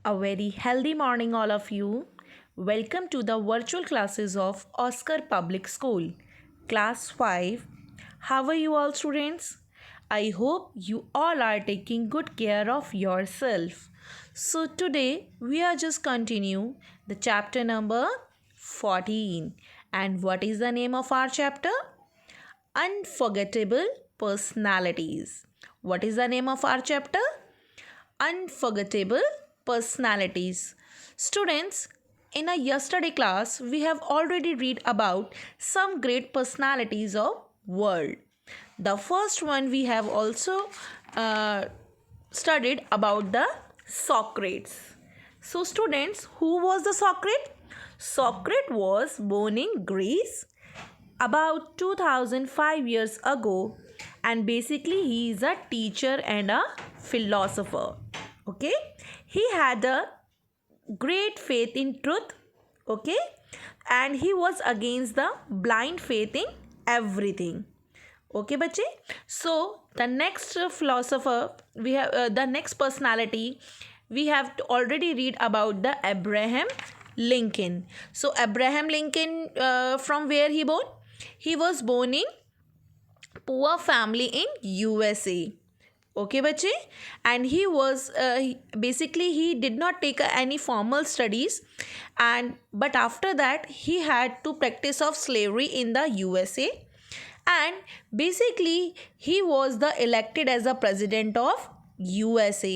A very healthy morning, all of you. Welcome to the virtual classes of Oscar Public School, Class 5. How are you all, students? I hope you all are taking good care of yourself. So, today we are just continue the chapter number 14. And what is the name of our chapter? Unforgettable Personalities. What is the name of our chapter? Unforgettable Personalities. Students, in a yesterday class, we have already read about some great personalities of world. The first one we have also studied about the Socrates. So students, who was the Socrates? Socrates was born in Greece about 2005 years ago, and basically he is a teacher and a philosopher. Okay, he had a great faith in truth. Okay, and he was against the blind faith in everything. Okay बच्चे, so the next philosopher we have, the next personality we have to already read about the Abraham Lincoln. So Abraham Lincoln, from where he born? He was born in poor family in USA. Okay बच्चे, and he was basically he did not take any formal studies, and but after that he had to practice of slavery in the USA, and basically he was the elected as a president of USA.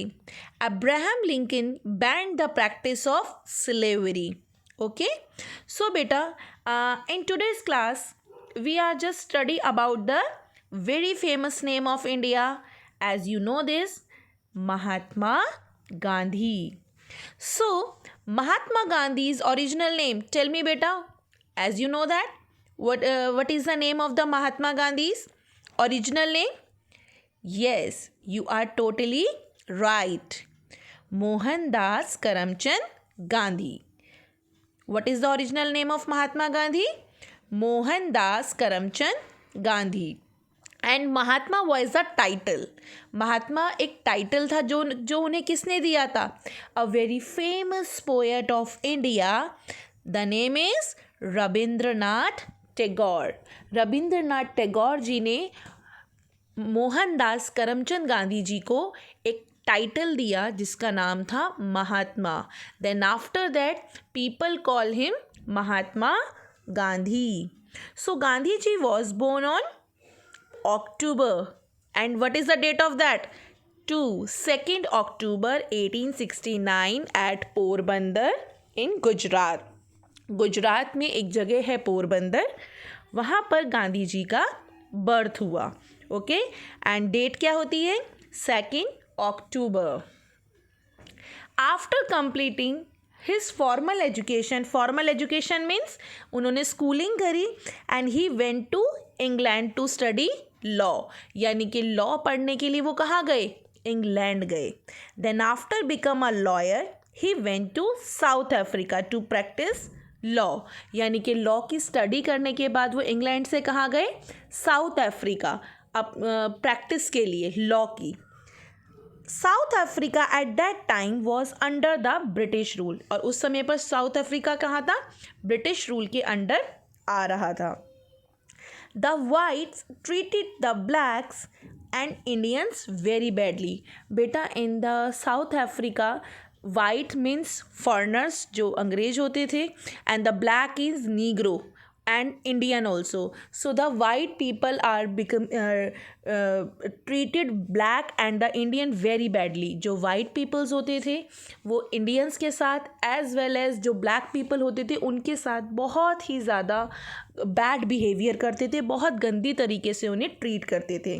Abraham Lincoln banned the practice of slavery. Okay, so beta, in today's class we are just study about the very famous name of India. As you know this, Mahatma Gandhi. So Mahatma Gandhi's original name, tell me beta, as you know that, what is the name of the Mahatma Gandhi's original name? Yes, you are totally right. Mohandas Karamchand Gandhi. What is the original name of Mahatma Gandhi? Mohandas Karamchand Gandhi. And Mahatma was a title. Mahatma एक title था जो उन्हें किसने दिया था? A very famous poet of India. The name is Rabindranath Tagore. Rabindranath Tagore ji ने मोहनदास करमचंद गांधी जी को एक टाइटल दिया जिसका नाम था Mahatma. Then after that people call him Mahatma Gandhi. So Gandhi ji was born on October, and what is the date of that? 2nd October 1869 at Porbandar in Gujarat. Gujarat में एक जगह है पोरबंदर, वहाँ पर गांधी जी का बर्थ हुआ. ओके, एंड डेट क्या होती है? 2nd October. After completing his formal education means उन्होंने स्कूलिंग करी, and he went to England to study law. यानी कि लॉ पढ़ने के लिए वो कहाँ गए? इंग्लैंड गए. Then after become a lawyer he went to South Africa to practise law. यानी कि लॉ की स्टडी करने के बाद वो इंग्लैंड से कहाँ गए? साउथ अफ्रीका, अब प्रैक्टिस के लिए लॉ की. South Africa at that time was under the British rule. और उस समय पर साउथ अफ्रीका कहाँ था? ब्रिटिश रूल के अंडर आ रहा था. The whites treated the blacks and Indians very badly. बेटा in the South Africa, white means foreigners जो अंग्रेज होते थे, and the black is negro and Indian also. So the white people are treated black and the Indian very badly. जो white peoples होते थे वो Indians के साथ as well as जो black people होते थे उनके साथ बहुत ही ज़्यादा बैड बिहेवियर करते थे, बहुत गंदी तरीके से उन्हें ट्रीट करते थे.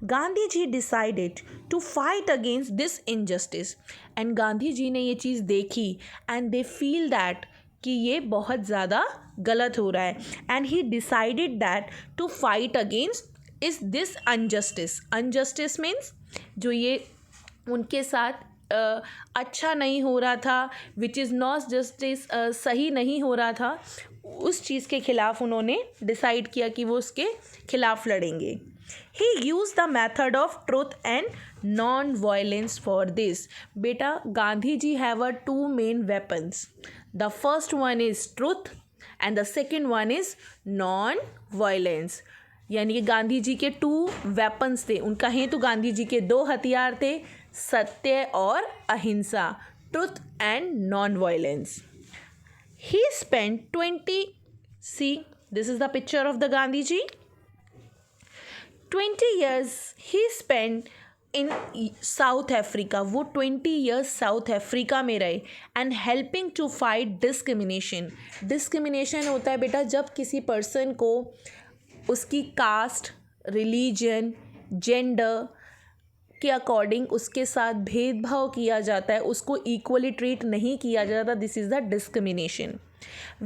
Gandhi ji decided to fight against this injustice. And Gandhi ji ने ये चीज़ देखी एंड दे फील दैट कि ये बहुत ज़्यादा गलत हो रहा है, and he decided that to fight against इस दिस अनजस्टिस. अनजस्टिस मीन्स जो ये उनके साथ अच्छा नहीं हो रहा था, विच इज़ नॉट जस्टिस, सही नहीं हो रहा था, उस चीज़ के ख़िलाफ़ उन्होंने डिसाइड किया कि वो उसके ख़िलाफ़ लड़ेंगे. He used the method of truth and non-violence for this. बेटा Gandhi ji have a two main weapons. The first one is truth and the second one is non-violence. यानी कि गांधी जी के टू वेपन्स थे. उनका है तो गांधी जी के दो हथियार थे, सत्य और अहिंसा, truth and non violence. He spent 20, see this is the picture of the Gandhi ji. 20 years he spent in South Africa. वो 20 years South Africa में रहे and helping to fight discrimination. Discrimination होता है बेटा जब किसी पर्सन को उसकी कास्ट, रिलीजन, जेंडर के अकॉर्डिंग उसके साथ भेदभाव किया जाता है, उसको इक्वली ट्रीट नहीं किया जाता. This is the discrimination.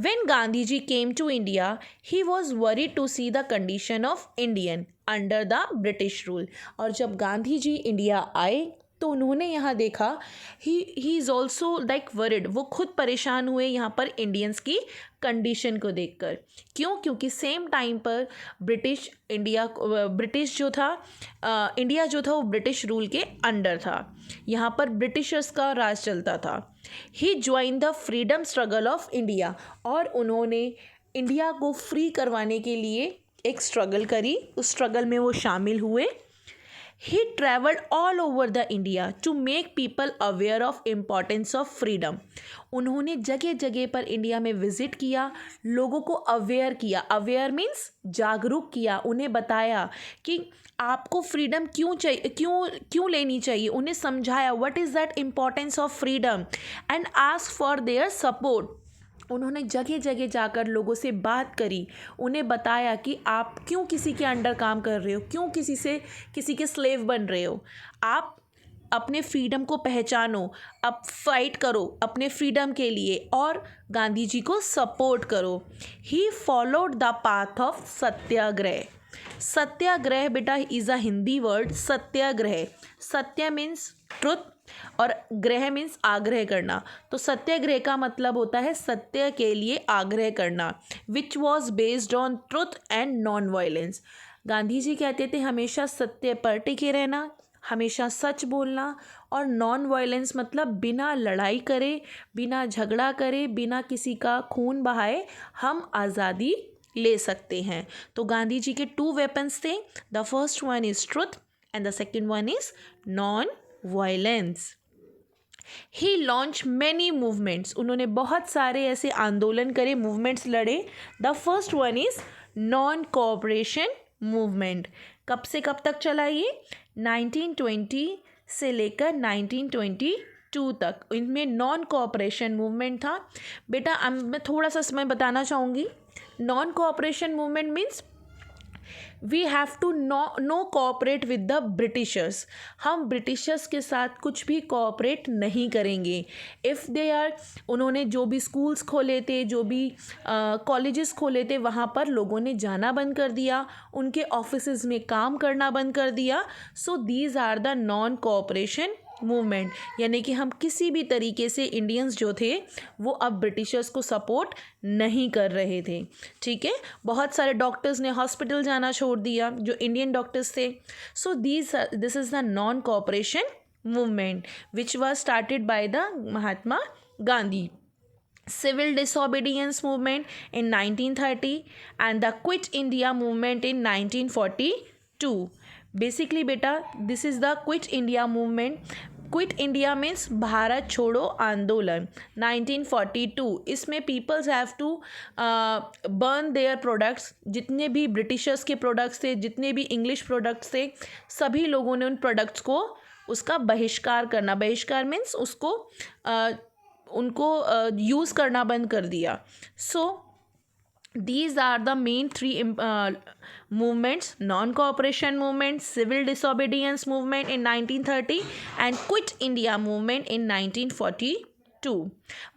When Gandhiji came to India, he was worried to see the condition of Indian under the British rule. और जब गांधी जी इंडिया आए तो उन्होंने यहाँ देखा he is also like worried. वो खुद परेशान हुए यहाँ पर इंडियंस की कंडीशन को देखकर. क्यों? क्योंकि सेम टाइम पर ब्रिटिश जो था इंडिया जो था वो ब्रिटिश रूल के अंडर था. यहाँ पर ब्रिटिशर्स का राज चलता था. He join the freedom struggle of India. और उन्होंने इंडिया को फ्री करवाने के लिए एक स्ट्रगल करी. उस स्ट्रगल में वो शामिल हुए. He traveled all over the India to make people aware of importance of freedom. उन्होंने जगह जगह पर इंडिया में विज़िट किया, लोगों को अवेयर किया. अवेयर मीन्स जागरूक किया. उन्हें बताया कि आपको फ्रीडम क्यों लेनी चाहिए. उन्हें समझाया what is that importance of freedom and ask for their support. उन्होंने जगह जगह जाकर लोगों से बात करी. उन्हें बताया कि आप क्यों किसी के अंडर काम कर रहे हो, क्यों किसी के स्लेव बन रहे हो. आप अपने फ्रीडम को पहचानो, अब फाइट करो अपने फ्रीडम के लिए और गांधी जी को सपोर्ट करो. He followed the path of satyagraha. Satyagraha बेटा is a Hindi word. Satyagraha, satya means truth और ग्रह मीन्स आग्रह करना. तो सत्याग्रह का मतलब होता है सत्य के लिए आग्रह करना. Which was based on truth and non violence. Gandhi ji कहते थे हमेशा सत्य पर टिके रहना, हमेशा सच बोलना, और नॉन वायलेंस मतलब बिना लड़ाई करे, बिना झगड़ा करे, बिना किसी का खून बहाए हम आज़ादी ले सकते हैं. तो गांधी जी के टू वेपन्स थे. The first one is truth and the second one is non violence. He launch many movements. उन्होंने बहुत सारे ऐसे आंदोलन करे, मूवमेंट्स लड़े. The first one is non cooperation movement. कब से कब तक चला ये? 1920 से लेकर 1922 तक. इनमें नॉन कोऑपरेशन मूवमेंट था. बेटा अब मैं थोड़ा सा समय बताना चाहूँगी. Non cooperation movement means we have to no cooperate with the Britishers. हम ब्रिटिशर्स के साथ कुछ भी कोऑपरेट नहीं करेंगे. इफ़ दे आर, उन्होंने जो भी स्कूल्स खोले थे, जो भी कॉलेजेस खोले थे, वहाँ पर लोगों ने जाना बंद कर दिया, उनके ऑफिसेज में काम करना बंद कर दिया. So these are the non cooperation movement. यानी कि हम किसी भी तरीके से इंडियंस जो थे वो अब ब्रिटिशर्स को सपोर्ट नहीं कर रहे थे. ठीक है. बहुत सारे डॉक्टर्स ने हॉस्पिटल जाना छोड़ दिया जो इंडियन डॉक्टर्स थे. So this is the non cooperation movement which was started by the Mahatma Gandhi. Civil disobedience movement in 1930 and the Quit India movement in 1942. Basically बेटा this is the quit India movement. Quit India means Bharat छोड़ो आंदोलन 1942. इसमें peoples have to burn their products. जितने भी Britishers के products थे, जितने भी इंग्लिश प्रोडक्ट्स थे, सभी लोगों ने उन प्रोडक्ट्स को उसका बहिष्कार करना. बहिष्कार मीन्स उसको उनको यूज़ करना बंद कर दिया. सो these are the main three movements: non-cooperation movement, civil disobedience movement in 1930 and Quit India movement in 1942.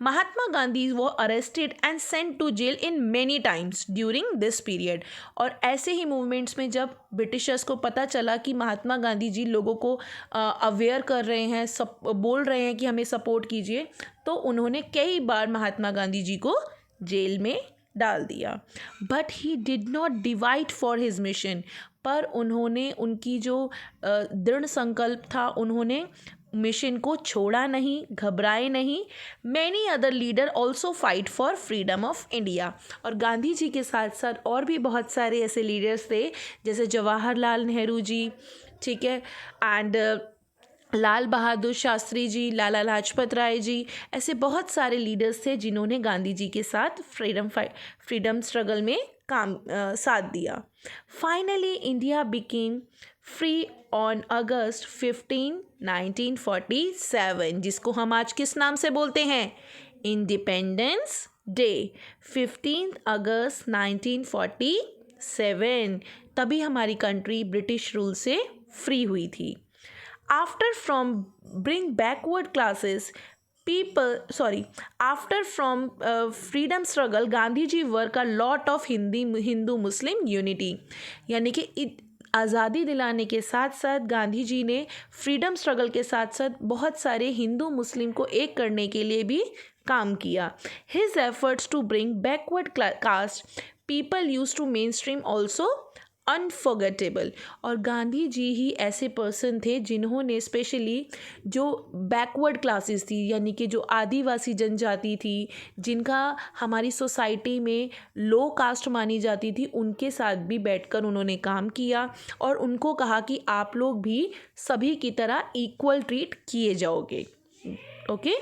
Mahatma Gandhi were arrested and sent to jail in many times during this period. और ऐसे ही movements में जब Britishers को पता चला कि महात्मा गांधी जी लोगों को अवेयर कर रहे हैं, बोल रहे हैं कि हमें सपोर्ट कीजिए, तो उन्होंने कई बार महात्मा गांधी जी को जेल में डाल दिया. But he did not divide for his mission. पर उन्होंने उनकी जो दृढ़ संकल्प था, उन्होंने मिशन को छोड़ा नहीं, घबराए नहीं. Many other leader also fight for freedom of India. और गांधी जी के साथ साथ और भी बहुत सारे ऐसे लीडर्स थे, जैसे जवाहरलाल नेहरू जी, ठीक है, एंड लाल बहादुर शास्त्री जी, लाला लाजपत राय जी. ऐसे बहुत सारे लीडर्स थे जिन्होंने गांधी जी के साथ फ्रीडम स्ट्रगल में साथ दिया. Finally India became free on August 15, 1947, जिसको हम आज किस नाम से बोलते हैं? Independence day. 15 अगस्त 1947 तभी हमारी कंट्री ब्रिटिश रूल से फ्री हुई थी. After from backward classes after from freedom struggle, Gandhi ji work a lot of Hindu Muslim unity. यानी कि आज़ादी दिलाने के साथ साथ गांधी जी ने फ्रीडम स्ट्रगल के साथ साथ बहुत सारे हिंदू मुस्लिम को एक करने के लिए भी काम किया. His efforts to bring backward caste people used to mainstream also unforgettable. और गांधी जी ही ऐसे पर्सन थे जिन्होंने स्पेशली जो बैकवर्ड क्लासेस थी, यानी कि जो आदिवासी जनजाति थी, जिनका हमारी सोसाइटी में लो कास्ट मानी जाती थी, उनके साथ भी बैठकर उन्होंने काम किया और उनको कहा कि आप लोग भी सभी की तरह इक्वल ट्रीट किए जाओगे. Okay.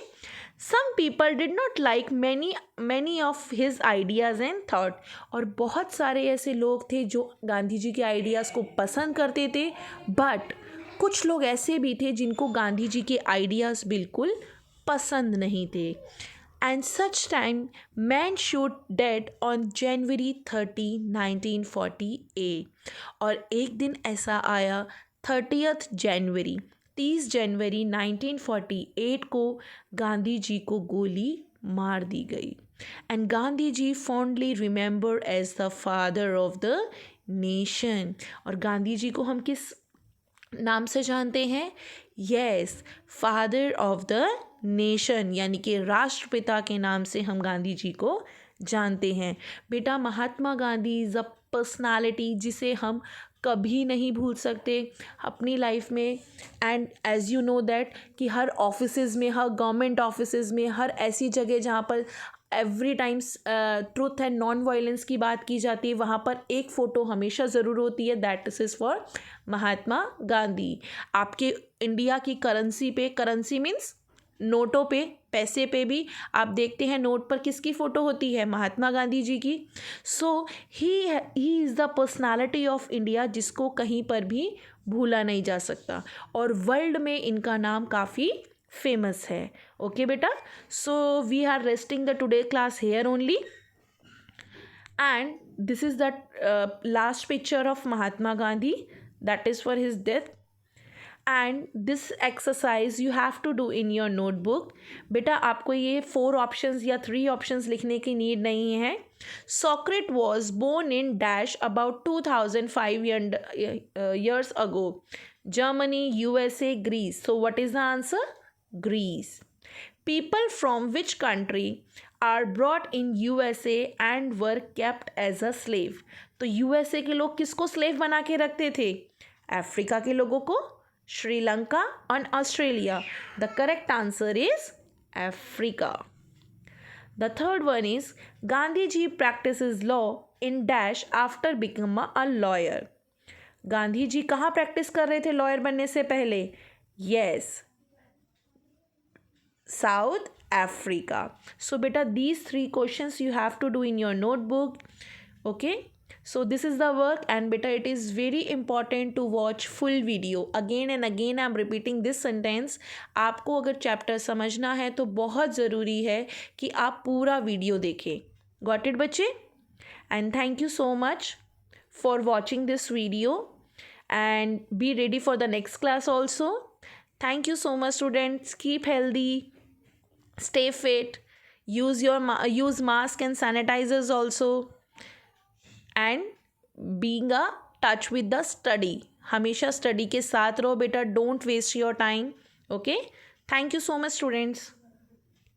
Some people did not like many of his ideas and thought. और बहुत सारे ऐसे लोग थे जो गांधी जी के आइडियाज़ को पसंद करते थे, बट कुछ लोग ऐसे भी थे जिनको गांधी जी के आइडियाज़ बिल्कुल पसंद नहीं थे. And such time man shoot dead on January 30, 1948. और एक दिन ऐसा आया 30 जनवरी 1948 को गांधी जी को गोली मार दी गई. And Gandhi ji fondly remember as the father of the nation. और गांधी जी को हम किस नाम से जानते हैं? Yes, father of the nation, यानी कि राष्ट्रपिता के नाम से हम गांधी जी को जानते हैं. बेटा, Mahatma Gandhi is a personality जिसे हम कभी नहीं भूल सकते अपनी लाइफ में. And as you know that कि हर ऑफिसेज़ में, हर गवर्नमेंट ऑफिसेज़ में, हर ऐसी जगह जहाँ पर every times truth and non violence की बात की जाती है, वहाँ पर एक फ़ोटो हमेशा ज़रूर होती है. That is for Mahatma Gandhi. आपके इंडिया की करेंसी पे, करेंसी मीन्स नोटों पे, पैसे पे भी आप देखते हैं नोट पर किसकी फ़ोटो होती है? महात्मा गांधी जी की. So he is the personality of India जिसको कहीं पर भी भूला नहीं जा सकता और वर्ल्ड में इनका नाम काफ़ी फेमस है. ओके बेटा, so we are resting the today class here only and this is the last picture of Mahatma Gandhi, that is for his death. And this exercise you have to do in your notebook. बेटा, आपको ये 4 options या 3 options लिखने की need नहीं है. Socrates was born in dash about 2005 years ago. Germany, USA, Greece. So what is the answer? Greece. People from which country are brought in USA and were kept as a slave? तो USA के लोग किसको slave बना के रखते थे? Africa के लोगों को, Sri Lanka and Australia. The correct answer is Africa. The third one is Gandhiji practices law in dash after becoming a lawyer. Gandhi ji कहाँ प्रैक्टिस कर रहे थे लॉयर बनने से पहले? Yes, South Africa. So beta, these 3 questions you have to do in your notebook. Okay. So this is the work and beta, it is very important to watch full video. Again and again I am repeating this sentence. आपको अगर chapter समझना है तो बहुत ज़रूरी है कि आप पूरा वीडियो देखें. Got it बच्चे? And thank you so much for watching this video and be ready for the next class also. Thank you so much students. Keep healthy, stay fit, use mask and sanitizers also. And being a touch with the study. हमेशा study के साथ रहो बेटा. Don't waste your time. Okay. Thank you so much students.